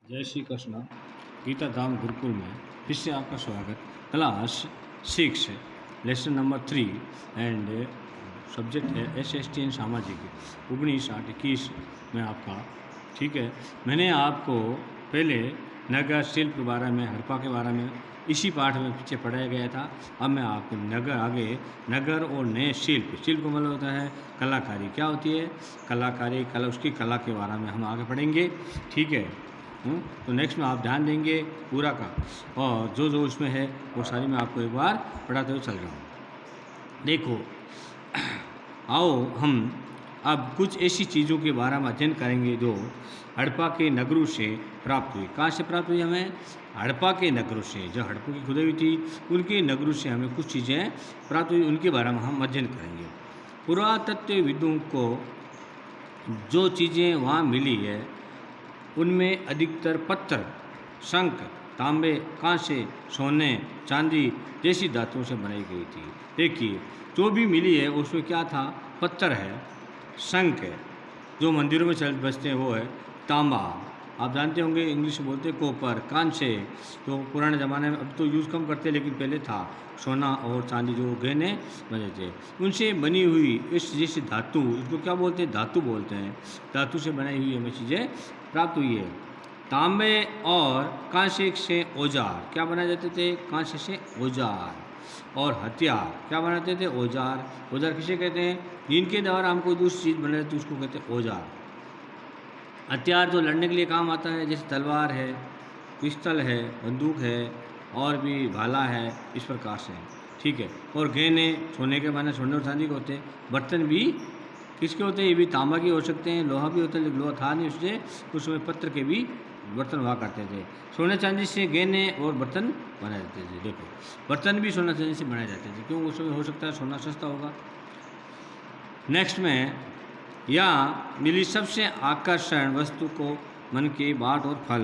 जय श्री कृष्ण। गीता धाम गुरुकुल में फिर से आपका स्वागत। Class 6 lesson number 3 and subject है SST एंड सामाजिक 19-8-21 में आपका। ठीक है, मैंने आपको पहले नगर शिल्प के बारे में, हड़प्पा के बारे में इसी पाठ में पीछे पढ़ाया गया था। अब मैं आपको नगर और नए शिल्प को मतलब होता है कलाकारी। क्या होती है कलाकारी? कला, उसकी कला के बारे में हम आगे पढ़ेंगे। ठीक है, तो नेक्स्ट में आप ध्यान देंगे पूरा का, और जो उसमें है वो सारी मैं आपको एक बार पढ़ाते हुए चल रहा हूँ। देखो, आओ हम अब कुछ ऐसी चीज़ों के बारे में अध्ययन करेंगे जो हड़प्पा के नगरों से प्राप्त हुई। कहाँ से प्राप्त हुई? हमें हड़प्पा के नगरों से। जो हड़प्पा की खुदाई हुई थी उनके नगरों से हमें कुछ चीज़ें प्राप्त हुई, उनके बारे में हम अध्ययन करेंगे। पुरातत्वविदों को जो चीज़ें वहाँ मिली है उनमें अधिकतर पत्थर, शंख, तांबे, कांसे, सोने, चांदी जैसी धातुओं से बनाई गई थी। देखिए, जो भी मिली है उसमें क्या था? पत्थर है, शंख है, जो मंदिरों में बजते हैं वो है, तांबा, आप जानते होंगे इंग्लिश में बोलते हैं कॉपर, कांसे, जो पुराने ज़माने में, अब तो यूज़ कम करते लेकिन पहले था, सोना और चांदी जो गहने बने थे उनसे बनी हुई इस जैसी धातु, इसको क्या बोलते हैं? धातु बोलते हैं। धातु से बनाई हुई हमें चीज़ें प्राप्त हुई है। तांबे और कांसे से औजार क्या बनाए जाते थे? कांसे से औजार। और हथियार क्या बनाते थे? औजार। औजार किसे कहते हैं? जिनके द्वारा हम कोई दूसरी चीज़ बना देते उसको कहते हैं औजार। हथियार जो लड़ने के लिए काम आता है, जैसे तलवार है, पिस्तल है, बंदूक है, और भी भाला है, इस प्रकार से। ठीक है, और गहने सोने के बने, सोने और चांदी के होते हैं। बर्तन भी किसके होते हैं? ये भी तांबा के हो सकते हैं, लोहा भी होता है, लेकिन लोहा था नहीं उससे, उस समय पत्थर के भी बर्तन हुआ करते थे। सोने चांदी से गहने और बर्तन बनाए जाते थे। देखो, बर्तन भी सोना चांदी से बनाए जाते थे, क्यों? उस समय हो सकता है सोना सस्ता होगा। नेक्स्ट में, यहाँ मिली सबसे आकर्षण वस्तु को मन के बाट और फल।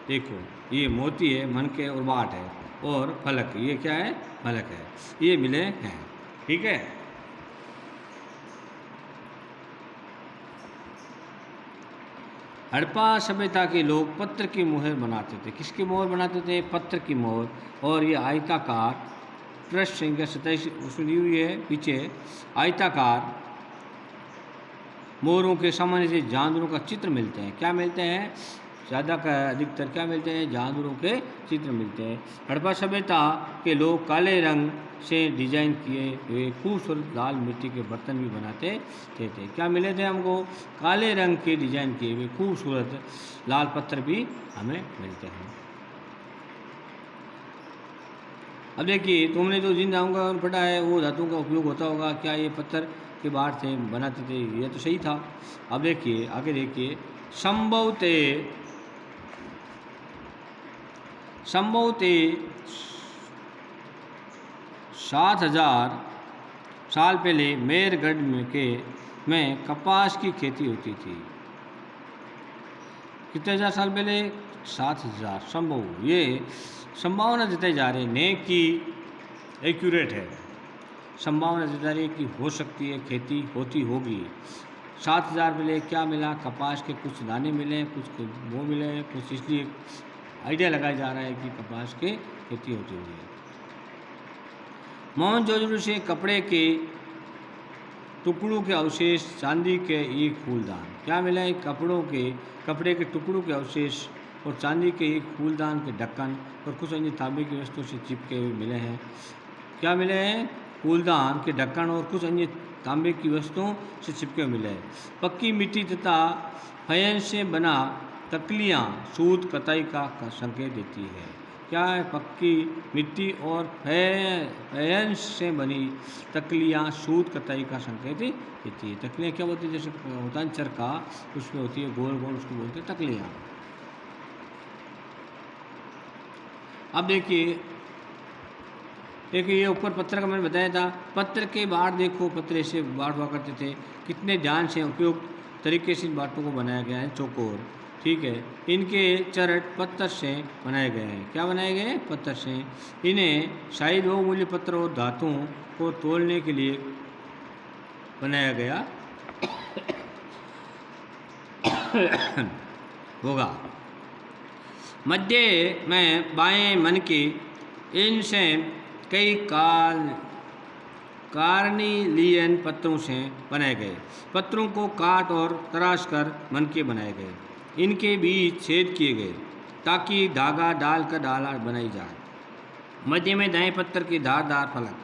देखो, ये मोती है, मन के और बाट है, और फलक, ये क्या है? फलक है, ये मिले हैं। ठीक है, हड़प्पा सभ्यता के लोग पत्थर की मोहर बनाते थे। किसकी मोहर बनाते थे? पत्थर की मोहर। और ये आयताकार ट्रस्ट संख्या 27 उसमें दी हुई है पीछे। आयताकार मोरों के सामान्य से जानवरों का चित्र मिलते हैं। क्या मिलते हैं? ज़्यादा का अधिकतर क्या मिलते हैं? जानवरों के चित्र मिलते हैं। हड़प्पा सभ्यता के लोग काले रंग से डिजाइन किए हुए खूबसूरत लाल मिट्टी के बर्तन भी बनाते थे। क्या मिले थे हमको? काले रंग के डिजाइन किए हुए खूबसूरत लाल पत्थर भी हमें मिलते हैं। अब देखिए, तुमने जो जिन धातुओं का पढ़ा है वो धातुओं का उपयोग होता होगा। क्या ये पत्थर के बाहर थे बनाते थे? ये तो सही था। अब देखिए, आगे देखिए, संभवतः 7,000 साल पहले मेरगढ़ में कपास की खेती होती थी। कितने हजार साल पहले? 7,000। संभव, ये संभावना जताई जा रही है, ने की एक्यूरेट है, संभावना जता रही है कि हो सकती है खेती होती होगी। 7,000 मिले, क्या मिला? कपास के कुछ दाने मिले, कुछ वो मिले, कुछ, इसलिए आइडिया लगाया जा रहा है कि कपास के खेती होती होगी। मोहनजोदड़ो से कपड़े के टुकड़ों के अवशेष, चांदी के एक फूलदान। क्या मिला है? कपड़े के टुकड़ों के अवशेष और चांदी के एक फूलदान के ढक्कन और कुछ अन्य तांबे की वस्तुओं से चिपके हुए मिले हैं। क्या मिले हैं? फूलदान के ढक्कन और कुछ अन्य तांबे की वस्तुओं से चिपके हुए मिले हैं। पक्की मिट्टी तथा फयंस से बना तकलियाँ सूत कताई का संकेत देती है। क्या है? पक्की मिट्टी और फयंस से बनी तकलियाँ सूत कताई का संकेत देती है। तकलियाँ क्या होती है? जैसे होता है चरखा, उसमें होती है गोल गोल, उसको बोलते हैं तकलियाँ। अब देखिए, ये ऊपर पत्थर का मैंने बताया था। पत्थर के बाट देखो, पत्थर ऐसे बाट हुआ करते थे। कितने ध्यान से उपयुक्त तरीके से इन बाटों को बनाया गया है, चौकोर। ठीक है, इनके चरट पत्थर से बनाए गए हैं। क्या बनाए गए हैं? पत्थर से। इन्हें शायद बहुमूल्य पत्थर और धातुओं को तोड़ने के लिए बनाया गया होगा। मध्य में बाएं मन के इनसे कई कार्निलियन पत्रों से बनाए गए। पत्रों को काट और तराश कर मनके बनाए गए। इनके बीच छेद किए गए ताकि धागा डालकर डाला बनाई जाए। मध्य में दाएं पत्थर के धारदार फलक।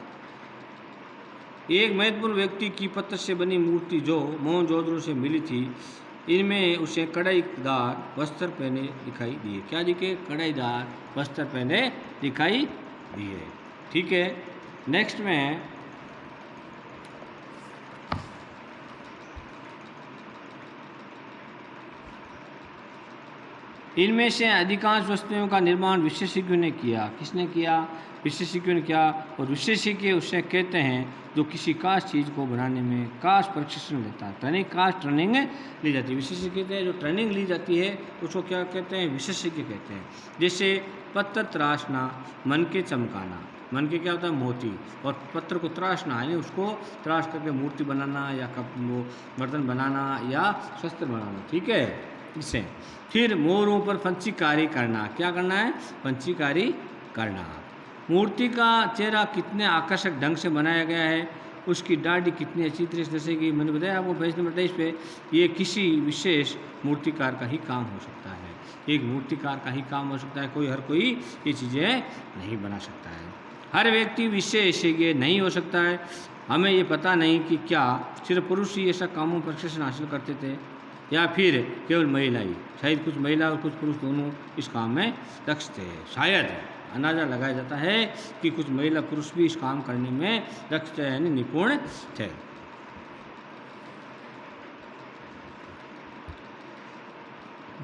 एक महत्वपूर्ण व्यक्ति की पत्थर से बनी मूर्ति जो मोहनजोदड़ो से मिली थी, इनमें उसे कढ़ाईदार वस्त्र पहने दिखाई दिए। क्या दिखे? कढ़ाईदार वस्त्र पहने दिखाई दिए। ठीक है, नेक्स्ट में इनमें से अधिकांश वस्तुओं का निर्माण विशेषज्ञों ने किया। किसने किया? विशेषज्ञों ने किया। और विशेषज्ञ उसे कहते हैं जो किसी खास चीज़ को बनाने में खास प्रशिक्षण लेता है। ट्रेनिंग ली जाती है। विशेषज्ञ कहते हैं जो ट्रेनिंग ली जाती है उसको क्या कहते हैं? विशेषज्ञ कहते हैं। जैसे पत्थर तराशना, मन के चमकाना। मन के क्या होता है? मोती। और पत्थर को तराशना यानी उसको तराश करके मूर्ति बनाना या वो बर्तन बनाना या शस्त्र बनाना। ठीक है, इससे फिर मोरों पर पंचीकारी करना। क्या करना है? पंचीकारी करना। मूर्ति का चेहरा कितने आकर्षक ढंग से बनाया गया है, उसकी दाढ़ी कितनी अच्छी तरह से, जैसे कि मैंने बताया आपको पेज नंबर 23 पे, ये किसी विशेष मूर्तिकार का ही काम हो सकता है। एक मूर्तिकार का ही काम हो सकता है, हर कोई ये चीज़ें नहीं बना सकता है। हर व्यक्ति विशेषज्ञ नहीं हो सकता है। हमें ये पता नहीं कि क्या सिर्फ पुरुष ही ऐसा कामों में प्रशिक्षण हासिल करते थे या फिर केवल महिला ही। शायद कुछ महिला और कुछ पुरुष दोनों इस काम में दक्ष थे। शायद अंदाज़ा लगाया जाता है कि कुछ महिला पुरुष भी इस काम करने में दक्ष थे यानी निपुण थे।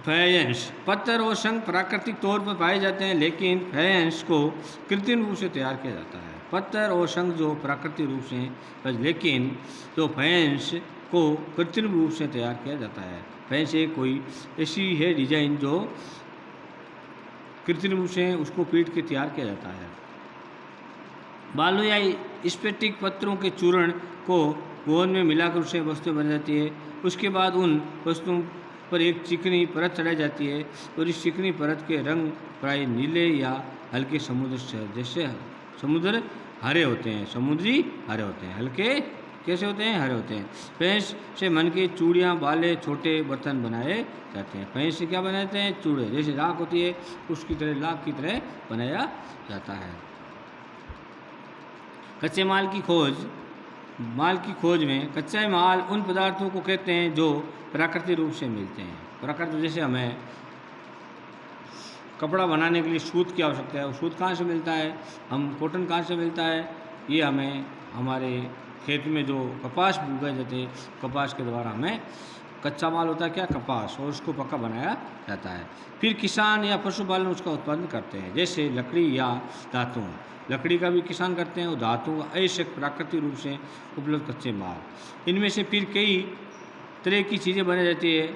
फैयंस। पत्थर और शंख प्राकृतिक तौर पर पाए जाते हैं, लेकिन फैयंस को कृत्रिम रूप से तैयार किया जाता है। पत्थर और शंख जो प्राकृतिक रूप से, लेकिन जो फैयंस को कृत्रिम रूप से तैयार किया जाता है। फैंस एक कोई ऐसी है डिजाइन जो कृत्रिम रूप से उसको पीट के तैयार किया जाता है। बालू या स्फटिक पत्थरों के चूर्ण को गोंद में मिलाकर उससे वस्तु बन जाती है। उसके बाद उन वस्तुओं पर एक चिकनी परत चढ़ाई जाती है और इस चिकनी परत के रंग प्राय नीले या हल्के जैसे समुद्र हरे होते हैं, समुद्री हरे होते हैं। हल्के कैसे होते हैं? हरे होते हैं। भैंस से मन के चूड़ियाँ, बाले, छोटे बर्तन बनाए जाते हैं। भैंस से क्या बनाते हैं? चूड़े। जैसे लाख होती है उसकी तरह लाख की तरह बनाया जाता है। कच्चे माल की खोज में कच्चा माल उन पदार्थों को कहते हैं जो प्राकृतिक रूप से मिलते हैं। प्राकृतिक, जैसे हमें कपड़ा बनाने के लिए सूत की आवश्यकता है, वो सूत कहाँ से मिलता है? हम कॉटन कहाँ से मिलता है? ये हमें हमारे खेत में जो कपास उगाए जाते हैं, कपास के द्वारा हमें कच्चा माल होता है क्या? कपास, और उसको पक्का बनाया जाता है। फिर किसान या पशुपालन उसका उत्पादन करते हैं, जैसे लकड़ी या धातु। लकड़ी का भी किसान करते हैं और धातु का ऐसे प्राकृतिक रूप से उपलब्ध कच्चे माल। इनमें से फिर कई तरह की चीज़ें बनाई जाती है।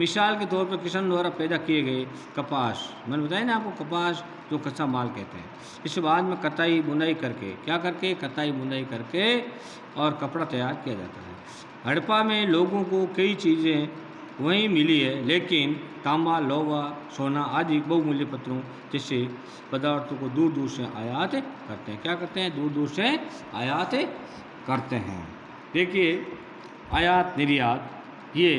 मिसाल के तौर पर किसान द्वारा पैदा किए गए कपास, मैंने बताया ना आपको, कपास जो कच्चा माल कहते हैं। इसके बाद में कताई बुनाई करके, क्या करके? कताई बुनाई करके और कपड़ा तैयार किया जाता है। हड़प्पा में लोगों को कई चीज़ें वहीं मिली है, लेकिन तांबा, लोहा, सोना आदि बहुमूल्य पत्थरों जैसे पदार्थों को दूर दूर से आयात करते हैं। क्या करते हैं? दूर दूर से आयात करते हैं। देखिए, आयात निर्यात ये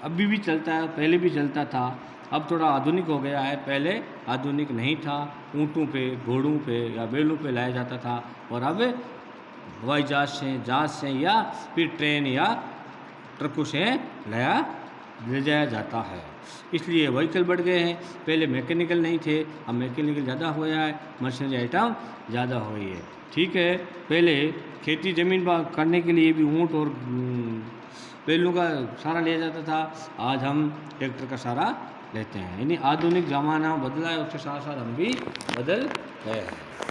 अभी भी चलता है, पहले भी चलता था, अब थोड़ा आधुनिक हो गया है। पहले आधुनिक नहीं था, ऊँटों पे, घोड़ों पे या बैलों पे लाया जाता था, और अब हवाई जहाज से या फिर ट्रेन या ट्रकों से ले जाया जाता है। इसलिए व्हीकल बढ़ गए हैं। पहले मैकेनिकल नहीं थे, अब मैकेनिकल ज़्यादा हो गया है, मशीनरी आइटम ज़्यादा हो गई है। ठीक है, पहले खेती ज़मीन करने के लिए भी ऊँट और बैलों का सहारा लिया जाता था, आज हम ट्रैक्टर का सहारा लेते हैं। यानी आधुनिक ज़माना बदला है, उसके साथ साथ हम भी बदल गए हैं।